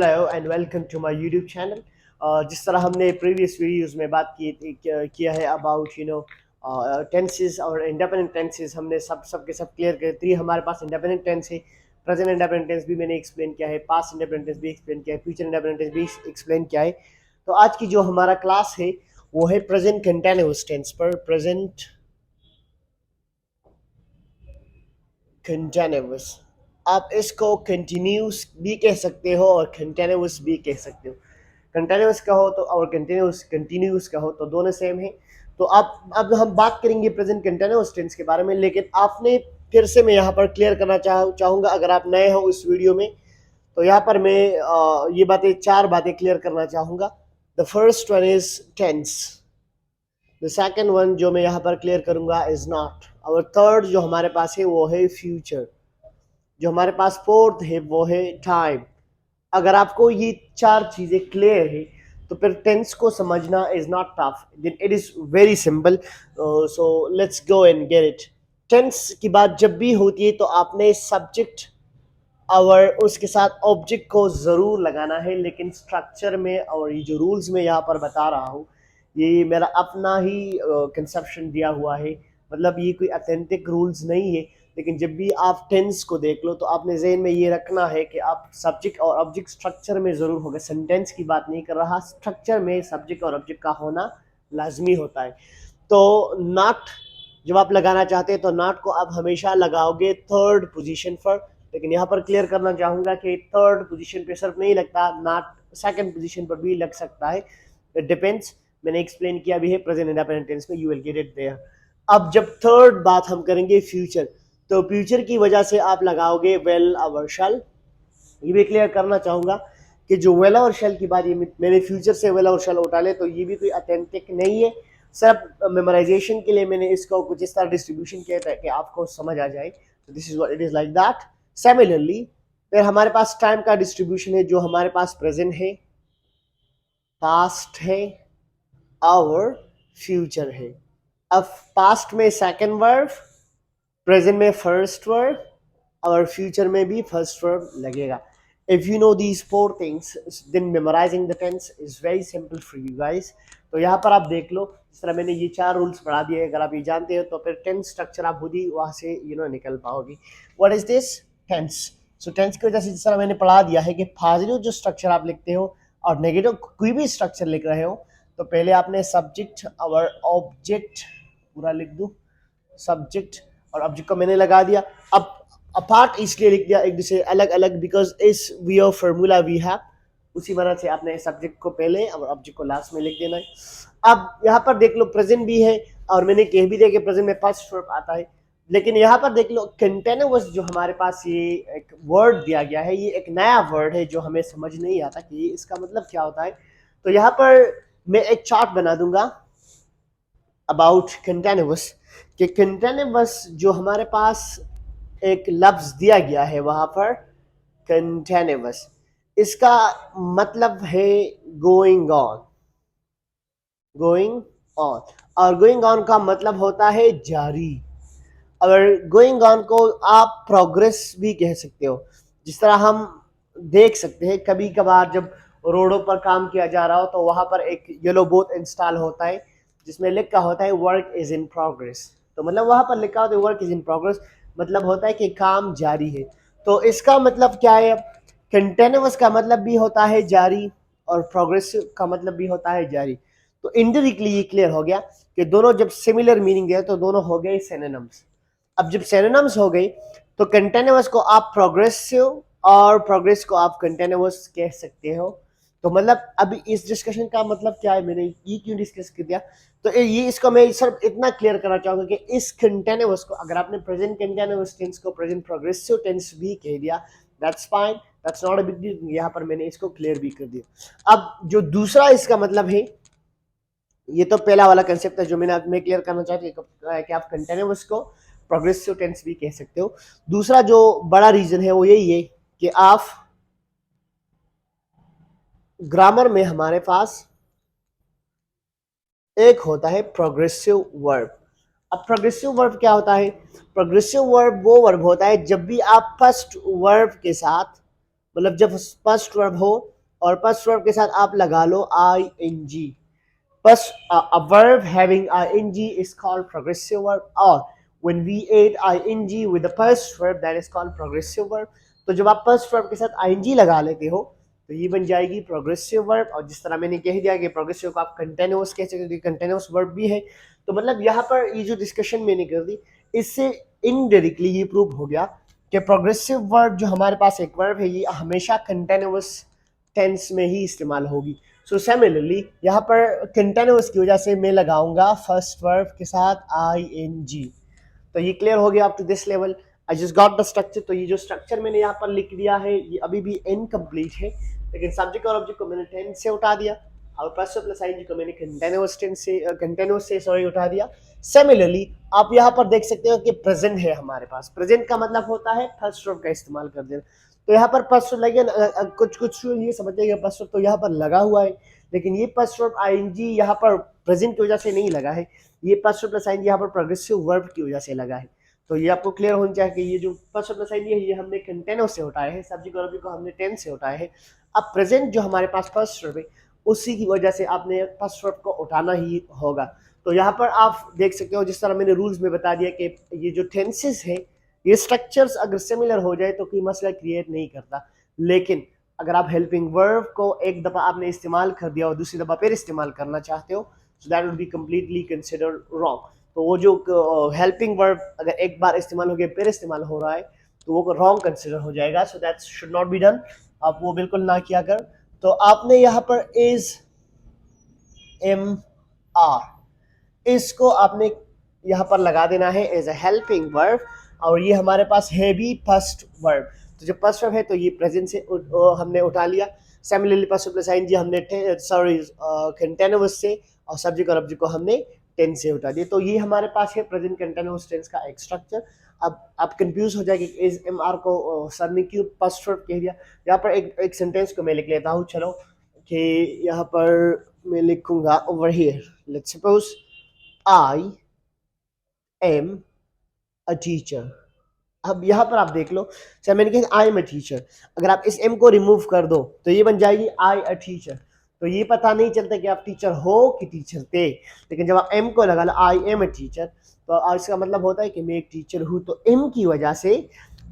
Hello and welcome to my YouTube channel. जिस तरह हमने प्रीवियस वीडियोस में बात की किया है अबाउट टेंसेस और इंडिपेंडेंट टेंसेस, हमने सब के सब क्लियर कर दिए। हमारे पास इंडिपेंडेंट टेंस है, प्रेजेंट इंडिपेंडेंट टेंस भी मैंने एक्सप्लेन किया है, पास्ट इंडिपेंडेंट टेंस भी एक्सप्लेन किया है, फ्यूचर इंडिपेंडेंट टेंस भी एक्सप्लेन किया है। तो आज की जो हमारा क्लास है वो है प्रेजेंट कंटिन्यूअस टेंस पर। प्रेजेंट कंटिन्यूअस, आप इसको कंटिन्यूस भी कह सकते हो और कंटिन्यूअस भी कह सकते हो। कंटिन्यूस कहो तो और कंटिन्यूस कंटिन्यूस कहो तो दोनों सेम है। तो आप अब हम बात करेंगे प्रेजेंट कंटिन्यूस टेंस के बारे में, लेकिन आपने फिर से मैं यहाँ पर क्लियर करना चाहूँगा, अगर आप नए हो इस वीडियो में तो यहाँ पर मैं ये बातें चार बातें क्लियर करना चाहूँगा। The first one is tense, the second one जो मैं यहाँ पर क्लियर करूँगा इज नॉट, और थर्ड जो हमारे पास है वो है फ्यूचर, जो हमारे पास फोर्थ है वो है टाइम। अगर आपको ये चार चीजें क्लियर है तो फिर टेंस को समझना is not tough, it is very simple. So let's go and get it. Tense की बात जब भी होती है तो आपने सब्जेक्ट और उसके साथ ऑब्जेक्ट को जरूर लगाना है, लेकिन स्ट्रक्चर में और ये जो रूल्स मैं यहाँ पर बता रहा हूँ ये मेरा अपना ही कंसेप्शन दिया हुआ है, मतलब ये कोई अथेंटिक रूल्स नहीं है। लेकिन जब भी आप टेंस को देख लो तो आपने जहन में ये रखना है कि आप सब्जेक्ट और ऑब्जेक्ट स्ट्रक्चर में ज़रूर होगा। सेंटेंस की बात नहीं कर रहा, स्ट्रक्चर में सब्जेक्ट और ऑब्जेक्ट का होना लाजमी होता है। तो नॉट जब आप लगाना चाहते हैं तो नॉट को आप हमेशा लगाओगे थर्ड पोजीशन पर, लेकिन यहाँ पर क्लियर करना चाहूँगा कि थर्ड पोजीशन पे सिर्फ नहीं लगता, नॉट सेकंड पोजीशन पर भी लग सकता है। इट डिपेंड्स, मैंने एक्सप्लेन किया भी है प्रेजेंट इंडेफिनिट टेंस में, you will get it there. अब जब थर्ड बात हम करेंगे फ्यूचर, तो फ्यूचर की वजह से आप लगाओगे वेल और शैल। ये भी क्लियर करना चाहूँगा कि जो वेल और शैल की बात, ये मैंने फ्यूचर से वेल और शैल उठा ले तो ये भी कोई अथेंटिक नहीं है, सिर्फ मेमोराइजेशन के लिए मैंने इसको कुछ इस तरह डिस्ट्रीब्यूशन किया था कि आपको समझ आ जाए। तो this is what it is like that. Similarly फिर हमारे पास टाइम का डिस्ट्रीब्यूशन है, जो हमारे पास प्रेजेंट है, पास्ट है और फ्यूचर है। अब पास्ट में सेकंड वर्ब, प्रेजेंट में फर्स्ट वर्ब और फ्यूचर में भी फर्स्ट वर्ब लगेगा। If you know these four things then memorising the tense is very simple for you guys. तो यहाँ पर आप देख लो, जिस तरह मैंने ये चार रूल्स पढ़ा दिए, अगर आप ये जानते हो तो फिर टेंस स्ट्रक्चर आप खुद ही वहाँ से निकल पाओगे। What is this tense? So tense की वजह से जिस तरह मैंने पढ़ा दिया है कि पॉजिटिव जो स्ट्रक्चर आप लिखते हो और नेगेटिव कोई भी स्ट्रक्चर लिख रहे हो तो पहले आपने सब्जेक्ट और ऑब्जेक्ट पूरा लिख दो, सब्जेक्ट और ऑब्जेक्ट को मैंने लगा दिया। अब अपार्ट इसलिए लिख दिया एक दूसरे अलग अलग, बिकॉज इस we of formula we have, उसी तरह से आपने सब्जेक्ट को पहले और ऑब्जेक्ट को लास्ट में लिख देना है। अब यहाँ पर देख लो प्रेजेंट भी है और मैंने कह भी दिया कि प्रेजेंट में फर्स्ट वर्ब आता है, लेकिन यहाँ पर देख लो कंटिन्यूअस जो हमारे पास ये एक वर्ड दिया गया है, ये एक नया वर्ड है जो हमें समझ नहीं आता कि इसका मतलब क्या होता है। तो यहाँ पर मैं एक चार्ट बना दूंगा अबाउट कंटिन्यूअस, कि कंटिन्यूअस जो हमारे पास एक लफ्ज दिया गया है वहां पर कंटिन्यूअस, इसका मतलब है गोइंग ऑन, गोइंग ऑन। और गोइंग ऑन का मतलब होता है जारी। अगर गोइंग ऑन को आप प्रोग्रेस भी कह सकते हो। जिस तरह हम देख सकते हैं कभी कभार जब रोडों पर काम किया जा रहा हो तो वहां पर एक येलो बोर्ड इंस्टॉल होता है जिसमें लिखा होता है वर्क इज इन प्रोग्रेस। तो मतलब वहां पर लिखा होता है वर्क इज इन प्रोग्रेस, मतलब होता है कि काम जारी है। तो इसका मतलब क्या है? कंटिन्यूअस का मतलब भी होता है जारी और प्रोग्रेसिव का मतलब भी होता है जारी। तो इनडायरेक्टली ये क्लियर हो गया कि दोनों जब सिमिलर मीनिंग है तो दोनों हो गए सिनोनिम्स। अब जब सिनोनिम्स हो गई तो कंटिन्यूअस को आप प्रोग्रेसिव और प्रोग्रेस को आप कंटिन्यूअस कह सकते हो। तो मतलब अभी इस डिस्कशन का मतलब क्या है, मैंने ये क्यों डिस्कस कर दिया, तो ये इसको मैं सिर्फ इतना क्लियर करना चाहूंगा कि इस कंटिन्यूअस को अगर आपने प्रेजेंट कंटिन्यूअस टेंस को प्रेजेंट प्रोग्रेसिव टेंस भी कह दिया, that's fine, that's not a big deal. यहाँ पर मैंने इसको क्लियर भी कर दिया। अब जो दूसरा इसका मतलब है, ये तो पहला वाला कंसेप्ट है जो मैं क्लियर करना चाहती हूँ कि आप कंटिन्यूअस को प्रोग्रेसिव टेंस भी कह सकते हो। दूसरा जो बड़ा रीजन है वो यही है कि आप ग्रामर में हमारे पास एक होता है प्रोग्रेसिव वर्ब। अब प्रोग्रेसिव वर्ब क्या होता है? प्रोग्रेसिव वर्ब वो वर्ब होता है जब भी आप फर्स्ट वर्ब के साथ मतलब जब फर्स्ट वर्ब हो और फर्स्ट वर्ब के साथ आप लगा लो आई एन जी, बस a verb having ing is called progressive verb, or when we add ing with the first verb that is called progressive verb. तो जब आप first verb के साथ ing लगा लेते हो तो ये बन जाएगी progressive verb। और जिस तरह मैंने कह दिया कि progressive को आप continuous कह सकते हो, continuous verb भी है। तो मतलब यहाँ पर ये जो डिस्कशन मैंने कर दी, इससे इनडायरेक्टली ये प्रूव हो गया कि प्रोग्रेसिव वर्ब जो हमारे पास एक वर्ब है ये हमेशा कंटिन्यूअस टेंस में ही इस्तेमाल होगी। सो सिमिलरली यहाँ पर कंटिन्यूअस की वजह से मैं लगाऊंगा फर्स्ट वर्ब के साथ आई एन जी। तो ये क्लियर हो गया up to this level. I just got the structure. तो ये जो स्ट्रक्चर मैंने यहाँ पर लिख दिया है ये अभी भी इनकम्प्लीट है, लेकिन सब्जेक्ट और ऑब्जेक्ट को मैंने टेंस से उठा दिया और पर्सन प्लस आईएनजी को मैंने कंटिन्यूअस से सॉरी उठा दिया। सिमिलरली आप यहाँ पर देख सकते हो कि प्रेजेंट है हमारे पास। प्रेजेंट का मतलब होता है फर्स्ट वर्ब का इस्तेमाल कर देना। तो यहाँ पर फर्स्ट वर्ब लगे कुछ कुछ ये समझिए फर्स्ट वर्ब तो यहाँ पर लगा हुआ है, लेकिन ये फर्स्ट वर्ब आईएनजी यहाँ पर प्रेजेंट की वजह से नहीं लगा है, ये फर्स्ट वर्ब प्लस आईएनजी यहाँ पर प्रोग्रेसिव वर्ब की वजह से लगा है। तो ये आपको क्लियर होना चाहिए कि ये जो फर्स्ट वर्ब प्लस आईएनजी है ये हमने कंटिन्यूअस से उठाए हैं, सब्जेक्ट और ऑब्जेक्ट को हमने टेंस से उठाए हैं। अब प्रेजेंट जो हमारे पास फर्स्ट वर्ब है उसी की वजह से आपने फर्स्ट वर्ब को उठाना ही होगा। तो यहाँ पर आप देख सकते हो जिस तरह मैंने रूल्स में बता दिया कि ये जो टेंसेस है ये स्ट्रक्चर्स अगर सिमिलर हो जाए तो कोई मसला क्रिएट नहीं करता, लेकिन अगर आप हेल्पिंग वर्ब को एक दफ़ा आपने इस्तेमाल कर दिया और दूसरी दफ़ा फिर इस्तेमाल करना चाहते हो so that would be completely considered wrong. तो वो जो हेल्पिंग वर्ब अगर एक बार इस्तेमाल हो गया फिर इस्तेमाल हो रहा है तो वो रॉन्ग कंसिडर हो जाएगा। So that should not be done. आप वो बिल्कुल ना किया कर। तो आपने यहाँ पर इज एम आर इसको आपने यहाँ पर लगा देना है एज अ हेल्पिंग वर्ब, और ये हमारे पास है भी फर्स्ट वर्ब। तो जब फर्स्ट वर्ब है तो ये प्रेजेंट से हमने उठा लिया। सिमिलरली फर्स्ट प्लस आईएनजी हमने सॉरी कंटिन्यूअस से, और सब्जेक्ट और ऑब्जेक्ट को हमने टेंस से उठा दिया। तो ये हमारे पास है प्रेजेंट कंटिन्यूअस टेंस का एक स्ट्रक्चर। अब आप कंफ्यूज हो जाएगी इज एम आर को सर ने क्यों फर्स्ट वर्ब कह दिया। यहाँ पर एक सेंटेंस को मैं लिख लेता हूँ, चलो कि यहाँ पर मैं लिखूंगा over here, let's suppose I am a teacher. अब यहाँ पर आप देख लो, सर मैंने कहा आई एम अ टीचर, अगर आप इस एम को रिमूव कर दो तो ये बन जाएगी आई अ टीचर। तो ये पता नहीं चलता कि आप टीचर हो कि टीचर थे, लेकिन जब आप एम को लगा लो आई एम अ टीचर तो इसका मतलब होता है कि मैं एक टीचर हूँ। तो एम की वजह से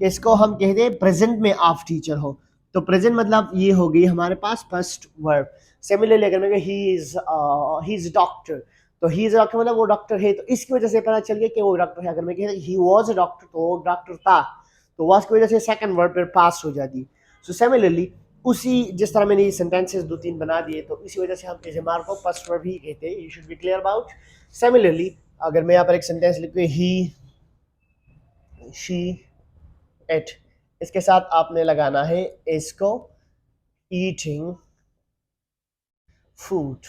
इसको हम कहते हैं प्रेजेंट में आप टीचर हो। तो प्रेजेंट मतलब ये हो गई हमारे पास फर्स्ट वर्ब। सिमिलरली अगर मैं ही इज डॉक्टर, तो ही इज डॉक्टर मतलब वो डॉक्टर है, तो इसकी वजह से पता चल गया कि वो डॉक्टर है। अगर मैं कहता ही वॉज अ डॉक्टर तो वो डॉक्टर था, तो वॉज की वजह से सेकंड वर्ड पर पास हो जाती। सो सिमिलरली उसी जिस तरह मैंने ये सेंटेंसेस दो तीन बना दिए तो इसी वजह से हम इजमार को फर्स्ट वर्ब ही कहते हैं। You should be clear about. Similarly अगर मैं यहाँ पर एक सेंटेंस लिखूँ ही शी एट, इसके साथ आपने लगाना है इसको ईटिंग फूड।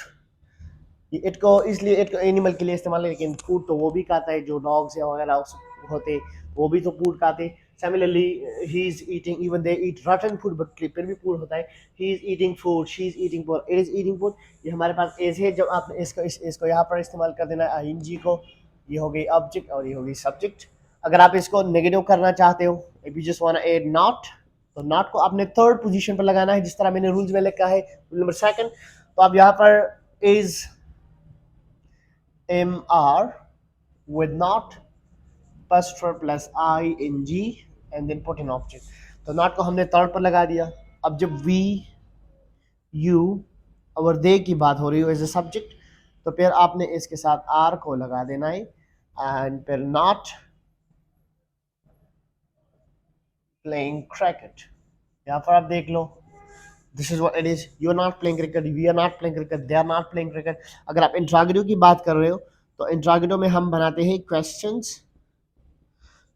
इट को इसलिए इट को एनिमल के लिए इस्तेमाल है, लेकिन फूड तो वो भी खाता है जो डॉग्स या वगैरह होते, वो भी तो फूड खाते। Similarly he is eating, even they eat रॉटन food but फिर भी फूड होता है। He is eating food, she is eating food, it is eating food. ये हमारे पास एज है। जब आपने इसको यहाँ पर इस्तेमाल कर देना है आईएनजी को, ये हो गई ऑब्जेक्ट और ये हो गई सब्जेक्ट। अगर आप इसको नेगेटिव करना चाहते हो, if you just want to add not, तो नॉट को आपने थर्ड पोजीशन पर लगाना है जिस तरह मैंने रूल्स में लिखा है, रूल नंबर सेकंड। तो आप यहाँ पर is MR with not first verb plus ing and then put in object। तो not को हमने third पर लगा दिया। अब जब we, you और they की बात हो रही हो एज ए सब्जेक्ट, तो फिर आपने इसके साथ R को लगा देना है एंड फिर not playing cricket। यहाँ पर आप देख लो, this is what it is, you are not playing cricket, we are not playing cricket, they are not playing cricket. अगर आप इंट्रागेटिव की बात कर रहे हो तो इंट्रागेटिव में हम बनाते हैं क्वेश्चंस।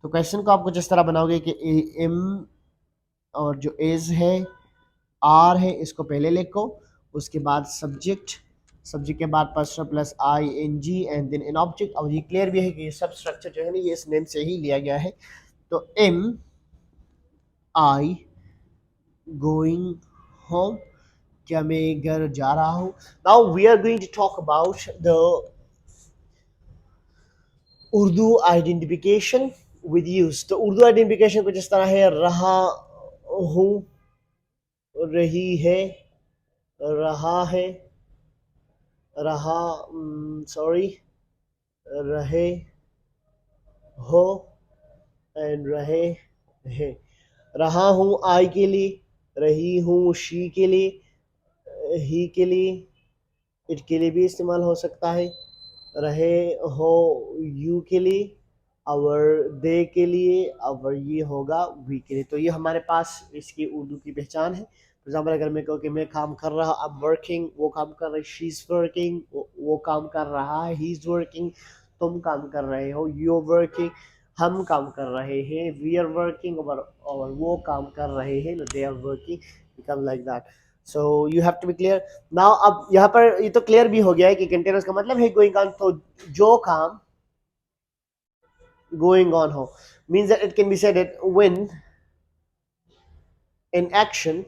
तो क्वेश्चन को आपको जिस तरह बनाओगे कि एम और जो इज है आर है इसको पहले लिखो, उसके बाद सब्जेक्ट, सब्जेक्ट के बाद person plus I N G and then in object. और ये क्लियर भी है कि ये सब स्ट्रक्चर जो है ना ये इस नेम से ही लिया गया है। तो एम आई गोइंग होम, क्या मैं घर जा रहा हूँ। Now we are going to talk about the Urdu identification with use. तो उर्दू आइडेंटिफिकेशन कुछ इस तरह है, रहा हूँ, रही है, रहा है, रहा, सॉरी, रहे हो एंड रहे हैं। रहा हूँ आई के लिए, रही हूँ शी के लिए, ही के लिए, इट के लिए भी इस्तेमाल हो सकता है। रहे हो यू के लिए, और दे के लिए, और ये होगा वी के लिए। तो ये हमारे पास इसकी उर्दू की पहचान है। फॉर एग्जाम्पल अगर मैं कहूँ कि मैं काम कर रहा, आई एम वर्किंग, वो काम कर रही, शी इज वर्किंग, वो काम कर रहा है, ही इज वर्किंग, तुम काम कर रहे हो, यू आर वर्किंग, हम काम कर रहे हैं, वी आर वर्किंग, और वो काम कर रहे हैं, they are working, become like that. So you have to be clear now. अब यहाँ पर ये तो क्लियर भी हो गया है कि कंटिन्यूअस का मतलब है गोइंग ऑन। तो जो काम going on हो means that it can be said that when an action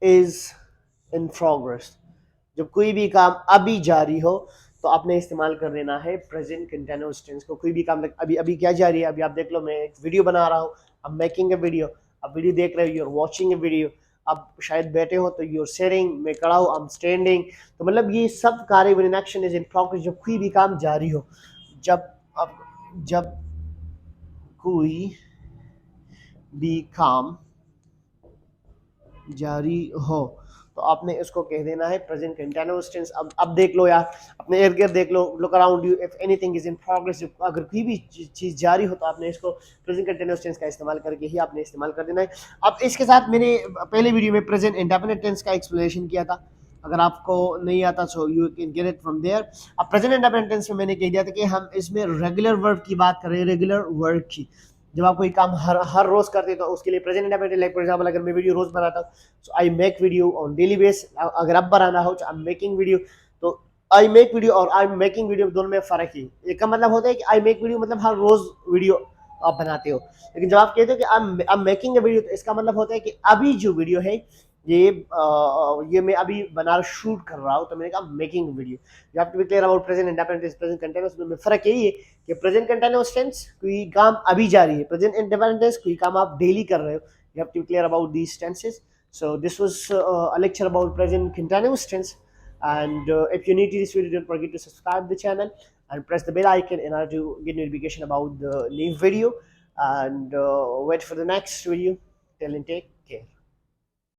is in progress, जब कोई भी काम अभी जारी हो तो आपने इस्तेमाल कर देना है प्रेजेंट कंटिन्यूअस टेंस को। कोई भी काम अभी अभी क्या जारी है, अभी आप देख लो मैं एक वीडियो बना रहा हूँ, अब मेकिंग ए वीडियो, अब वीडियो देख रहे हो, यूर वॉचिंग ए वीडियो, अब शायद बैठे हो तो यूर सिटिंग, मैं खड़ा हूँ, आई एम स्टैंडिंग। तो मतलब ये सब कार्य when an action is in progress, जब कोई भी काम जारी हो, जब अब जब कोई भी काम जारी हो तो आपने इसको कह देना है प्रेजेंट कंटिन्यूअस टेंस। अब देख लो यार, अपने इर्द गिर्द देख लो, look around you, if anything is in progress, अगर कोई भी चीज जारी हो तो आपने इसको प्रेजेंट कंटिन्यूअस टेंस का इस्तेमाल करके ही आपने इस्तेमाल कर देना है। अब इसके साथ मैंने पहले वीडियो में प्रेजेंट इंडेफिनिट टेंस का एक्सप्लेनेशन किया था, अगर आपको नहीं आता so you can get it from there. अब प्रेजेंट इंडेफिनिट टेंस में मैंने कह दिया था कि हम इसमें रेगुलर वर्ब की बात कर रहे हैं, रेगुलर वर्ब की। जब आप कोई काम हर रोज करते हैं तो उसके लिए present indefinite, like for example अगर मैं वीडियो रोज बनाता हूँ so I make video on daily base. अगर अब बनाना हो आई एम मेकिंग वीडियो, तो आई मेक वीडियो और आई एम मेकिंग वीडियो दोनों में फर्क है। एक का मतलब होता है कि आई मेक वीडियो मतलब हर रोज वीडियो आप बनाते हो, लेकिन जब आप कहते हो कि I am making a video तो इसका मतलब होता है कि अभी जो वीडियो है ये मैं अभी बना शूट कर रहा हूँ, तो मैंने कहा making video. You have to be clear about present indefinite tense, present continuous में फर्क यही है कि प्रेजेंट कंटीन्यूअस टेंस कोई काम अभी जारी है, प्रेजेंट इंडेफिनिट टेंस कोई काम आप डेली कर रहे हो। You have to be clear about these tenses. So this was a lecture about present continuous tense. And if you're new to this video, don't forget to subscribe the channel and press the bell icon in order to get notification about the new video. And wait for the next video. Till then, take care.